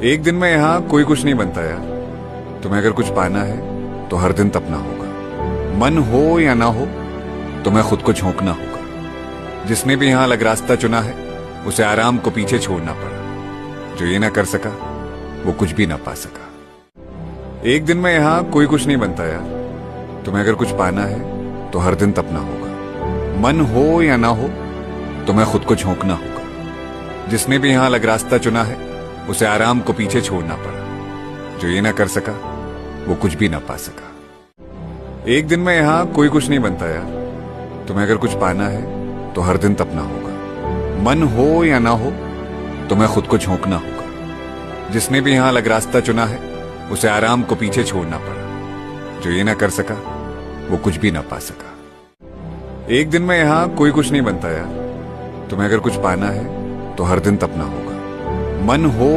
एक दिन में यहाँ कोई कुछ नहीं बनता यार। तुम्हें अगर कुछ पाना है तो हर दिन तपना होगा। मन हो या ना हो तुम्हें खुद को झोंकना होगा। जिसने भी यहाँ अलग रास्ता चुना है उसे आराम को पीछे छोड़ना पड़ा। जो ये ना कर सका वो कुछ भी ना पा सका। एक दिन में यहाँ कोई कुछ नहीं बनता यार। तुम्हें अगर कुछ पाना है तो हर दिन तपना होगा। मन हो या ना हो तुम्हें खुद को झोंकना होगा। जिसने भी यहाँ अलग रास्ता चुना है उसे आराम को पीछे छोड़ना पड़ा। जो ये ना कर सका वो कुछ भी ना पा सका। एक दिन में यहाँ कोई कुछ नहीं बनता यार। तुम्हें अगर कुछ पाना है तो हर दिन तपना होगा। मन हो या ना हो तुम्हें खुद को झोंकना होगा। जिसने भी यहाँ अलग रास्ता चुना है उसे आराम को पीछे छोड़ना पड़ा। जो ये ना कर सका वो कुछ भी ना पा सका। एक दिन में यहाँ कोई कुछ नहीं बनता यार। तुम्हें अगर कुछ पाना है तो हर दिन तपना होगा। मन हो